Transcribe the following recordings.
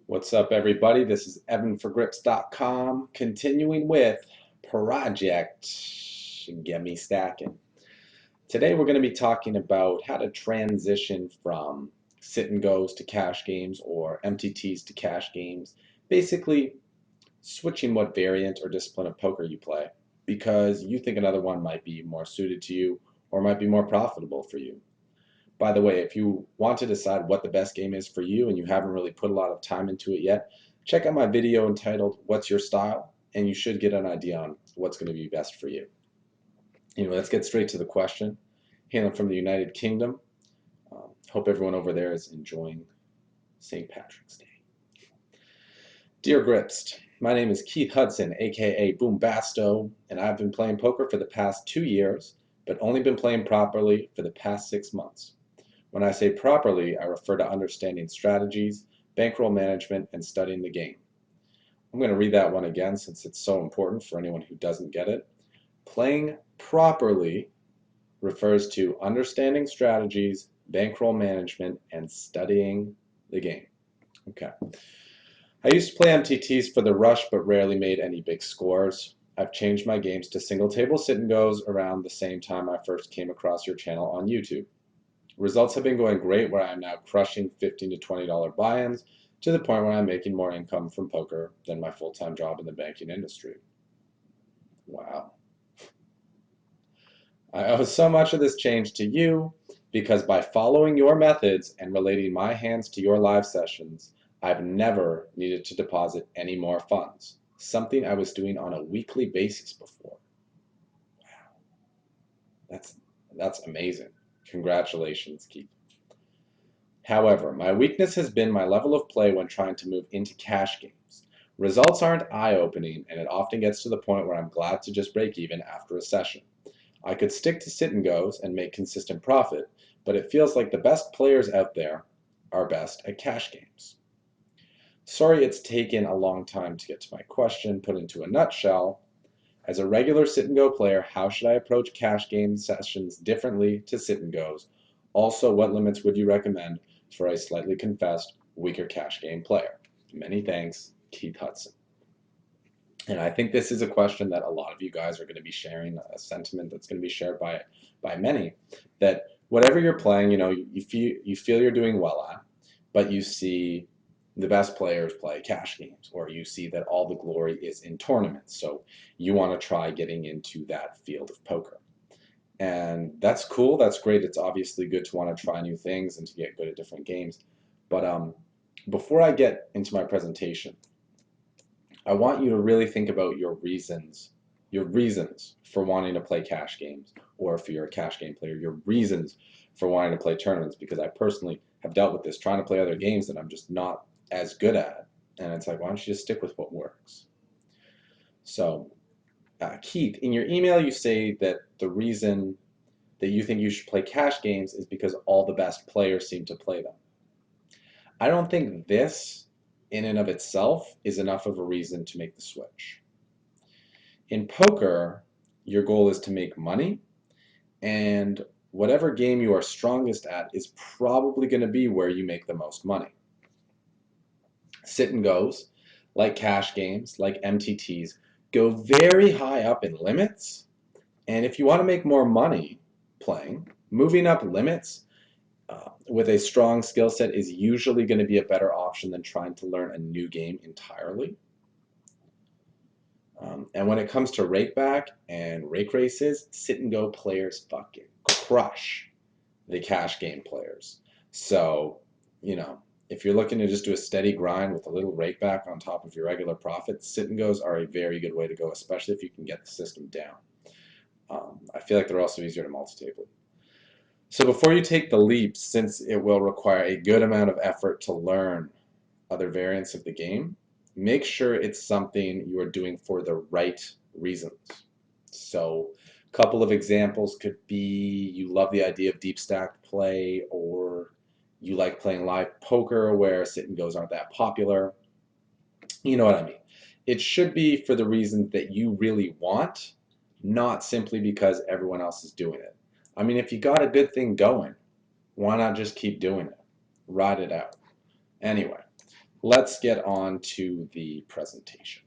What's up, everybody? This is EvanForGrips.com, continuing with Project Get Me Stackin. Today, we're going to be talking about how to transition from sit and goes to cash games or MTTs to cash games. Basically, switching what variant or discipline of poker you play because you think another one might be more suited to you or might be more profitable for you. By the way, if you want to decide what the best game is for you and you haven't really put a lot of time into it yet, check out my video entitled What's Your Style? And you should get an idea on what's going to be best for you. Anyway, let's get straight to the question. Hailing from the United Kingdom. Hope everyone over there is enjoying St. Patrick's Day. Dear Grips, my name is Keith Hudson, aka Boombasto, and I've been playing poker for the past 2 years, but only been playing properly for the past 6 months. When I say properly, I refer to understanding strategies, bankroll management, and studying the game. I'm going to read that one again since it's so important for anyone who doesn't get it. Playing properly refers to understanding strategies, bankroll management, and studying the game. Okay. I used to play MTTs for the rush, but rarely made any big scores. I've changed my games to single table sit and goes around the same time I first came across your channel on YouTube. Results have been going great where I am now crushing $15 to $20 buy-ins to the point where I'm making more income from poker than my full-time job in the banking industry. Wow. I owe so much of this change to you because by following your methods and relating my hands to your live sessions, I've never needed to deposit any more funds, something I was doing on a weekly basis before. Wow. That's amazing. Congratulations, Keith. However, my weakness has been my level of play when trying to move into cash games. Results aren't eye-opening, and it often gets to the point where I'm glad to just break even after a session. I could stick to sit and goes and make consistent profit, but it feels like the best players out there are best at cash games. Sorry it's taken a long time to get to my question. Put into a nutshell, as a regular sit and go player, how should I approach cash game sessions differently to sit and goes? Also, what limits would you recommend for a slightly confessed, weaker cash game player? Many thanks, Keith Hudson. And I think this is a question that a lot of you guys are going to be sharing, a sentiment that's going to be shared by many, that whatever you're playing, you feel you're doing well at, but you see the best players play cash games, or you see that all the glory is in tournaments. So you want to try getting into that field of poker. And that's cool, that's great. It's obviously good to want to try new things and to get good at different games. But before I get into my presentation, I want you to really think about your reasons for wanting to play cash games, or if you're a cash game player, your reasons for wanting to play tournaments, because I personally have dealt with this trying to play other games that I'm just not as good at. And it's like, why don't you just stick with what works? So, Keith, in your email, you say that the reason that you think you should play cash games is because all the best players seem to play them. I don't think this, in and of itself, is enough of a reason to make the switch. In poker, your goal is to make money, and whatever game you are strongest at is probably going to be where you make the most money. Sit and goes, like cash games, like MTTs, go very high up in limits, and if you want to make more money playing, moving up limits with a strong skill set is usually going to be a better option than trying to learn a new game entirely. And when it comes to rake back and rake races, sit and go players fucking crush the cash game players. So, if you're looking to just do a steady grind with a little rake back on top of your regular profits, sit and goes are a very good way to go, especially if you can get the system down. I feel like they're also easier to multi-table. So before you take the leap, since it will require a good amount of effort to learn other variants of the game, make sure it's something you are doing for the right reasons. So a couple of examples could be you love the idea of deep stack play, or you like playing live poker where sit and goes aren't that popular. You know what I mean. It should be for the reasons that you really want, not simply because everyone else is doing it. I mean, if you got a good thing going, why not just keep doing it? Ride it out. Anyway, let's get on to the presentation.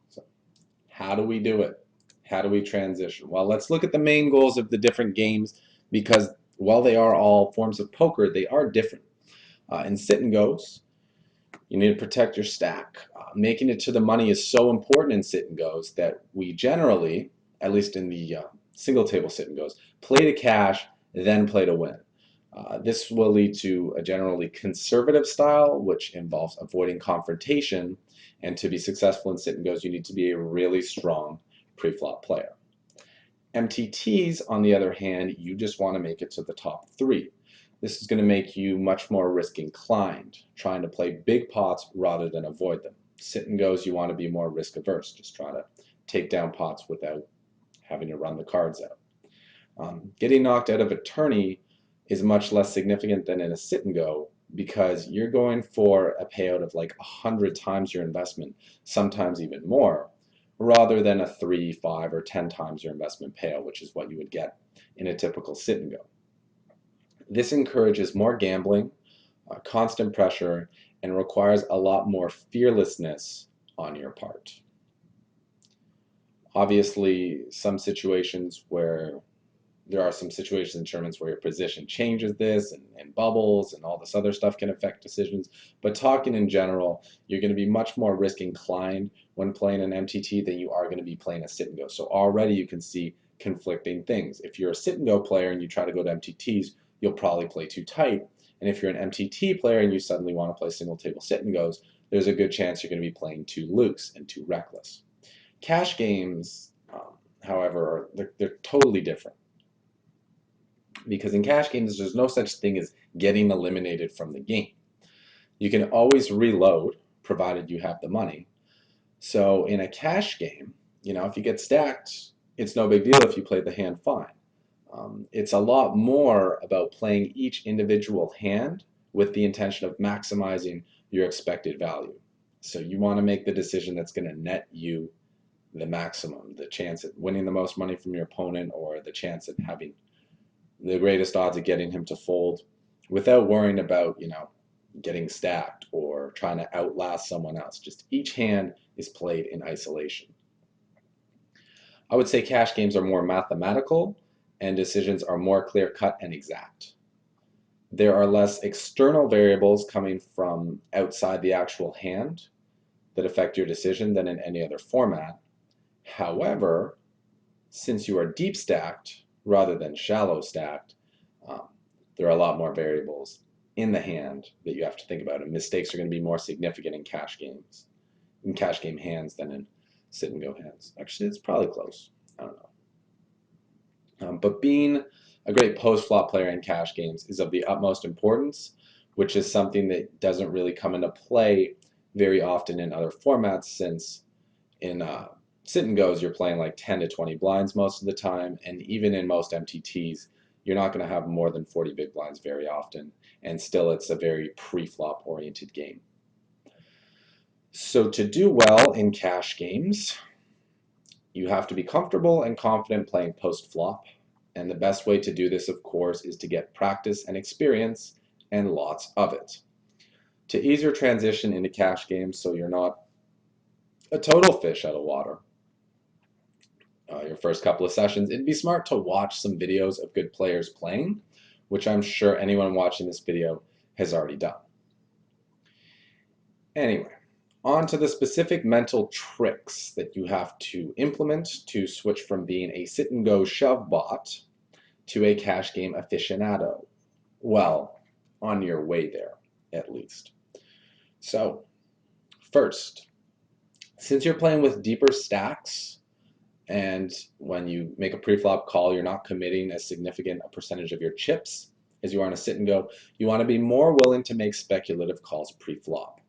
So, how do we do it? How do we transition? Well, let's look at the main goals of the different games because while they are all forms of poker, they are different. In sit and goes, you need to protect your stack. Making it to the money is so important in sit and goes that we generally, at least in the single table sit and goes, play to cash, then play to win. This will lead to a generally conservative style, which involves avoiding confrontation. And to be successful in sit and goes, you need to be a really strong pre-flop player. MTTs, on the other hand, you just want to make it to the top three. This is going to make you much more risk inclined, trying to play big pots rather than avoid them. Sit and goes, you want to be more risk averse, just try to take down pots without having to run the cards out. Getting knocked out of a tourney is much less significant than in a sit and go because you're going for a payout of like 100 times your investment, sometimes even more, rather than a 3, 5, or 10 times your investment payout, which is what you would get in a typical sit and go. This encourages more gambling, constant pressure, and requires a lot more fearlessness on your part. Obviously, there are some situations in tournaments where your position changes this and bubbles and all this other stuff can affect decisions. But talking in general, you're going to be much more risk inclined when playing an MTT than you are going to be playing a sit and go. So already you can see conflicting things. If you're a sit and go player and you try to go to MTTs, you'll probably play too tight. And if you're an MTT player and you suddenly want to play single table sit and goes, there's a good chance you're going to be playing too loose and too reckless. Cash games, however, they're totally different because in cash games, there's no such thing as getting eliminated from the game. You can always reload, provided you have the money. So in a cash game, if you get stacked, it's no big deal if you play the hand fine. It's a lot more about playing each individual hand with the intention of maximizing your expected value. So you want to make the decision that's going to net you the maximum, the chance at winning the most money from your opponent or the chance at having the greatest odds of getting him to fold without worrying about, getting stacked or trying to outlast someone else. Just each hand is played in isolation. I would say cash games are more mathematical and decisions are more clear cut and exact. There are less external variables coming from outside the actual hand that affect your decision than in any other format. However, since you are deep stacked rather than shallow stacked, um, there are a lot more variables in the hand that you have to think about, and mistakes are going to be more significant in cash game hands than in sit and go hands. Actually, it's probably close. I don't know. But being a great post flop player in cash games is of the utmost importance, which is something that doesn't really come into play very often in other formats since in sit and goes, you're playing like 10 to 20 blinds most of the time, and even in most MTTs, you're not going to have more than 40 big blinds very often, and still it's a very pre-flop oriented game. So to do well in cash games, you have to be comfortable and confident playing post-flop, and the best way to do this, of course, is to get practice and experience, and lots of it. To ease your transition into cash games so you're not a total fish out of water, your first couple of sessions, it'd be smart to watch some videos of good players playing, which I'm sure anyone watching this video has already done. Anyway, on to the specific mental tricks that you have to implement to switch from being a sit and go shove bot to a cash game aficionado. Well, on your way there, at least. So, first, since you're playing with deeper stacks, and when you make a pre-flop call, you're not committing as significant a percentage of your chips as you are on a sit and go. You want to be more willing to make speculative calls pre-flop.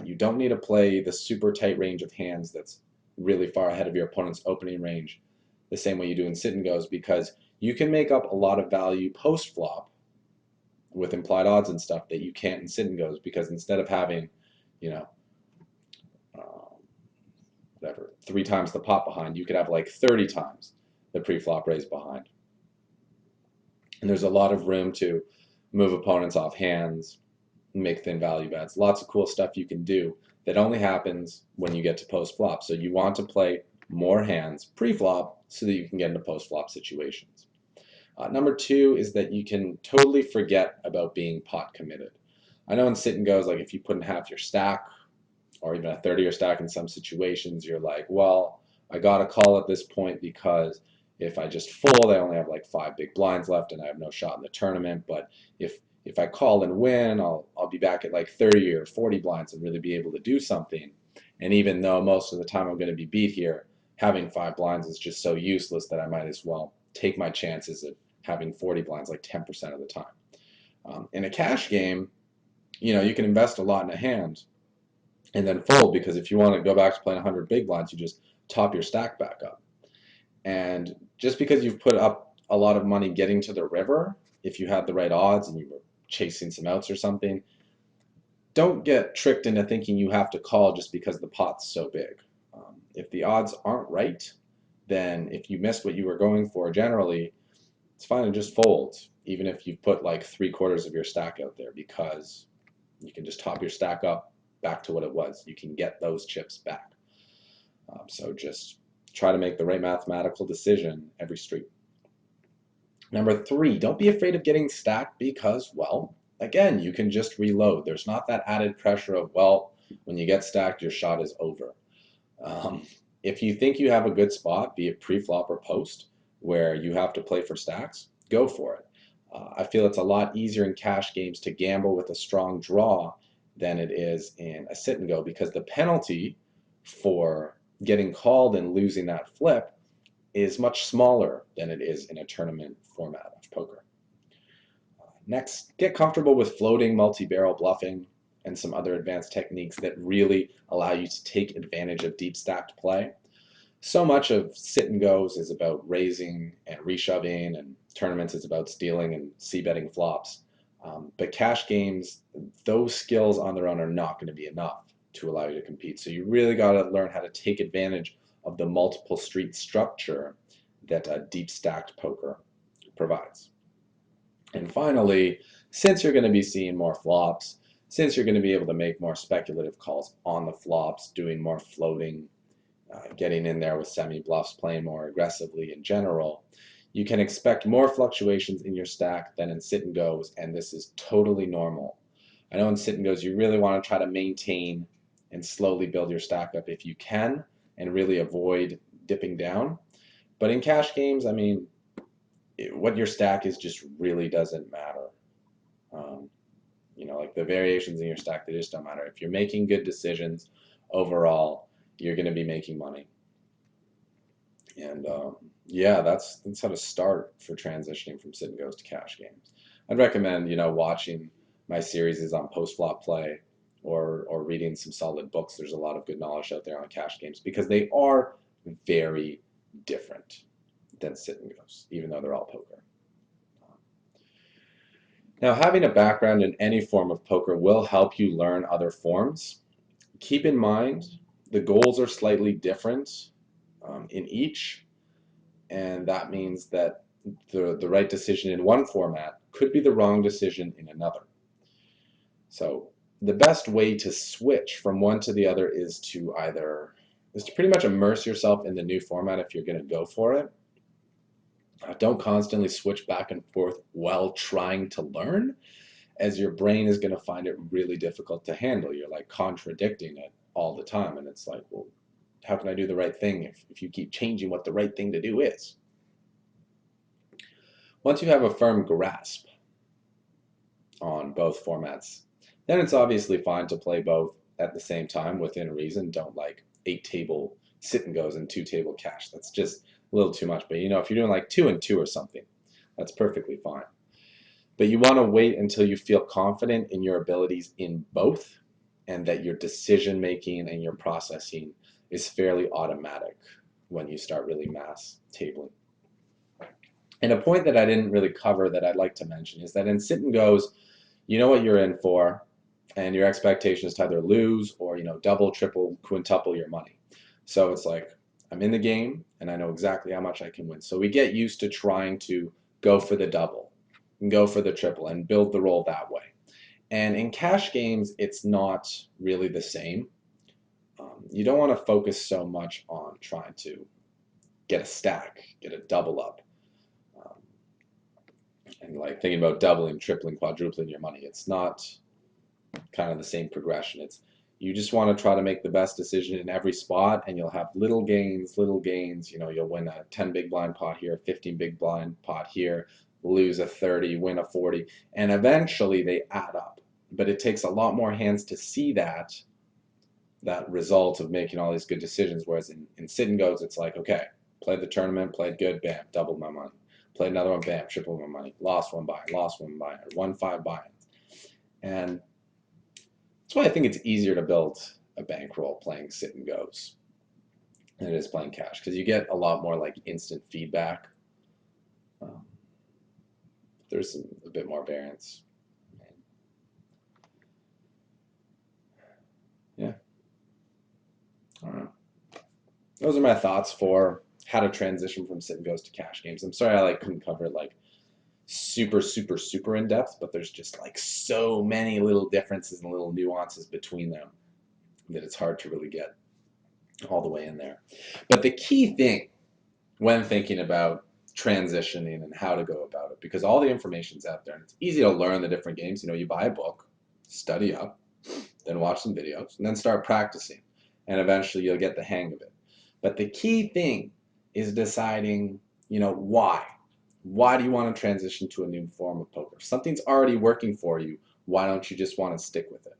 You don't need to play the super tight range of hands that's really far ahead of your opponent's opening range the same way you do in sit and goes because you can make up a lot of value post-flop with implied odds and stuff that you can't in sit and goes because instead of having, you know, whatever, 3 times the pot behind, you could have like 30 times the pre-flop raise behind. And there's a lot of room to move opponents off hands, make thin value bets. Lots of cool stuff you can do that only happens when you get to post flop. So you want to play more hands pre-flop so that you can get into post-flop situations. Number two is that you can totally forget about being pot committed. I know in sit and goes, like if you put in half your stack or even a 30 or stack in some situations, you're like, well, I got to call at this point because if I just fold, I only have like 5 big blinds left and I have no shot in the tournament. But if I call and win, I'll be back at like 30 or 40 blinds and really be able to do something. And even though most of the time I'm going to be beat here, having 5 blinds is just so useless that I might as well take my chances at having 40 blinds like 10% of the time. In a cash game, you can invest a lot in a hand and then fold, because if you want to go back to playing 100 big blinds, you just top your stack back up. And just because you've put up a lot of money getting to the river, if you had the right odds and you were chasing some outs or something, don't get tricked into thinking you have to call just because the pot's so big. If the odds aren't right, then if you missed what you were going for generally, it's fine to just fold, even if you've put like 3/4 of your stack out there, because you can just top your stack up back to what it was. You can get those chips back. So just try to make the right mathematical decision every street. Number three, don't be afraid of getting stacked because, well, again, you can just reload. There's not that added pressure of, well, when you get stacked, your shot is over. Um, if you think you have a good spot, be it pre-flop or post, where you have to play for stacks, go for it. I feel it's a lot easier in cash games to gamble with a strong draw than it is in a sit and go, because the penalty for getting called and losing that flip is much smaller than it is in a tournament format of poker. Next, get comfortable with floating, multi-barrel bluffing, and some other advanced techniques that really allow you to take advantage of deep stacked play. So much of sit and goes is about raising and reshoving, and tournaments is about stealing and c-betting flops. But cash games, those skills on their own are not going to be enough to allow you to compete. So you really got to learn how to take advantage of the multiple street structure that deep stacked poker provides. And finally, since you're going to be seeing more flops, since you're going to be able to make more speculative calls on the flops, doing more floating, getting in there with semi-bluffs, playing more aggressively in general, you can expect more fluctuations in your stack than in sit and goes, and this is totally normal. I know in sit and goes you really want to try to maintain and slowly build your stack up if you can, and really avoid dipping down. But in cash games, I mean, what your stack is just really doesn't matter. Um, like the variations in your stack, they just don't matter. If you're making good decisions overall, you're going to be making money. And yeah, that's how to start for transitioning from sit and goes to cash games. I'd recommend watching my series on post flop play, or reading some solid books. There's a lot of good knowledge out there on cash games because they are very different than sit and goes, even though they're all poker. Now, having a background in any form of poker will help you learn other forms. Keep in mind the goals are slightly different in each, and that means that the right decision in one format could be the wrong decision in another. So the best way to switch from one to the other is to pretty much immerse yourself in the new format if you're going to go for it. Don't constantly switch back and forth while trying to learn, as your brain is going to find it really difficult to handle. You're like contradicting it all the time, and it's like, well, how can I do the right thing if you keep changing what the right thing to do is? Once you have a firm grasp on both formats, then it's obviously fine to play both at the same time within reason. Don't like 8-table sit and goes and 2-table cash. That's just a little too much. But if you're doing like 2 and 2 or something, that's perfectly fine. But you want to wait until you feel confident in your abilities in both, and that your decision making and your processing is fairly automatic when you start really mass tabling. And a point that I didn't really cover that I'd like to mention is that in sit and goes, you know what you're in for, and your expectation is to either lose or double, triple, quintuple your money. So it's like, I'm in the game and I know exactly how much I can win. So we get used to trying to go for the double. and go for the triple and build the roll that way. And in cash games, it's not really the same. You don't want to focus so much on trying to get a stack, get a double up, um, and like thinking about doubling, tripling, quadrupling your money. It's not kind of the same progression. It's you just want to try to make the best decision in every spot, and you'll have little gains, little gains. You know, you'll win a 10 big blind pot here, 15 big blind pot here, lose a 30, win a 40, and eventually they add up. But it takes a lot more hands to see that result of making all these good decisions. Whereas in sit and goes, it's like, okay, played the tournament, played good, bam, doubled my money. Played another one, bam, tripled my money. Lost one buy, lost one buy, or won 5 buy-ins. And that's why I think it's easier to build a bankroll playing sit and goes than it is playing cash, because you get a lot more like instant feedback. Um, there's a bit more variance. Yeah. All right. Those are my thoughts for how to transition from sit and goes to cash games. I'm sorry I couldn't cover it super in depth, but there's just like so many little differences and little nuances between them that it's hard to really get all the way in there. But the key thing when thinking about transitioning and how to go about it, because all the information's out there and it's easy to learn the different games. You buy a book, study up, then watch some videos, and then start practicing, and eventually you'll get the hang of it. But the key thing is deciding, why. Why do you want to transition to a new form of poker? If something's already working for you, why don't you just want to stick with it?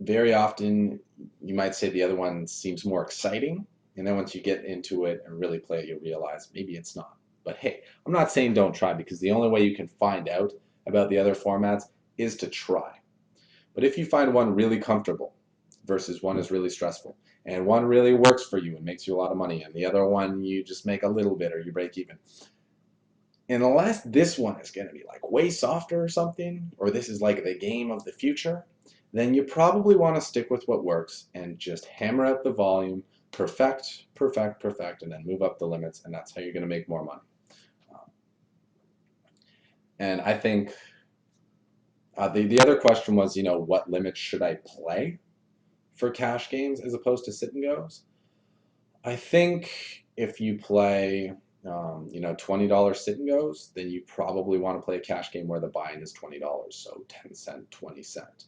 Very often, you might say the other one seems more exciting, and then once you get into it and really play it, you'll realize maybe it's not. But hey, I'm not saying don't try, because the only way you can find out about the other formats is to try. But if you find one really comfortable versus one is really stressful, and one really works for you and makes you a lot of money, and the other one you just make a little bit or you break even, unless this one is going to be like way softer or something, or this is like the game of the future, then you probably want to stick with what works and just hammer out the volume, perfect, and then move up the limits, and that's how you're going to make more money. And I think the other question was, what limits should I play for cash games as opposed to sit and goes? I think if you play, $20 sit and goes, then you probably want to play a cash game where the buy-in is $20, so 10 cent, 20 cent.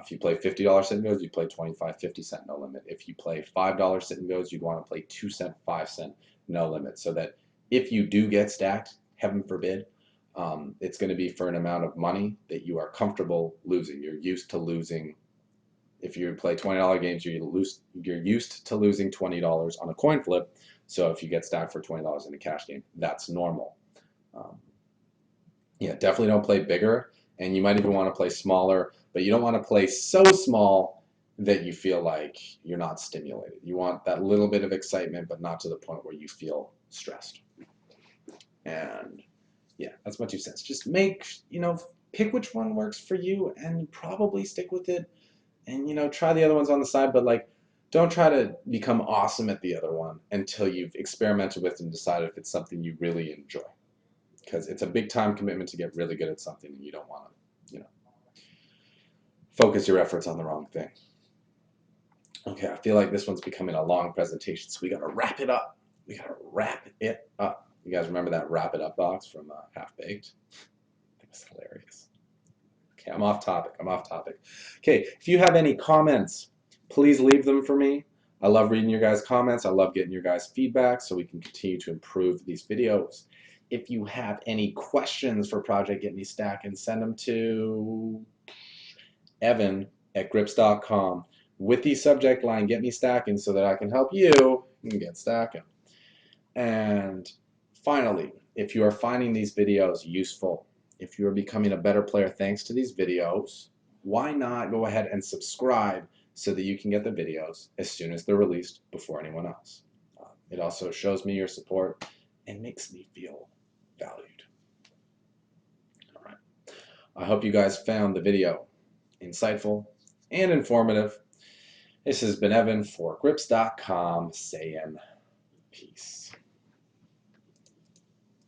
If you play $50 sit and goes, you play 25, 50 cent, no limit. If you play $5 sit and goes, you'd want to play 2 cent, 5 cent, no limit, so that if you do get stacked, heaven forbid, it's going to be for an amount of money that you are comfortable losing. You're used to losing. If you play $20 games, you're used to losing $20 on a coin flip. So if you get stacked for $20 in a cash game, that's normal. Um, yeah, definitely don't play bigger, and you might even want to play smaller, but you don't want to play so small that you feel like you're not stimulated. You want that little bit of excitement, but not to the point where you feel stressed. And yeah, that's my 2 cents. Just pick which one works for you and probably stick with it, and try the other ones on the side, but don't try to become awesome at the other one until you've experimented with and decided if it's something you really enjoy, because it's a big time commitment to get really good at something, and you don't want to focus your efforts on the wrong thing. Okay, I feel like this one's becoming a long presentation, so we gotta wrap it up. You guys remember that wrap it up box from Half Baked? It was hilarious. Okay, I'm off topic. Okay, if you have any comments, please leave them for me. I love reading your guys' comments. I love getting your guys' feedback so we can continue to improve these videos. If you have any questions for Project Get Me Stackin', send them to evan@grips.com with the subject line Get Me Stackin', so that I can help you get stacking. And finally, if you are finding these videos useful, if you are becoming a better player thanks to these videos, why not go ahead and subscribe so that you can get the videos as soon as they're released before anyone else. It also shows me your support and makes me feel valued. All right. I hope you guys found the video insightful and informative. This has been Evan for Grips.com saying peace.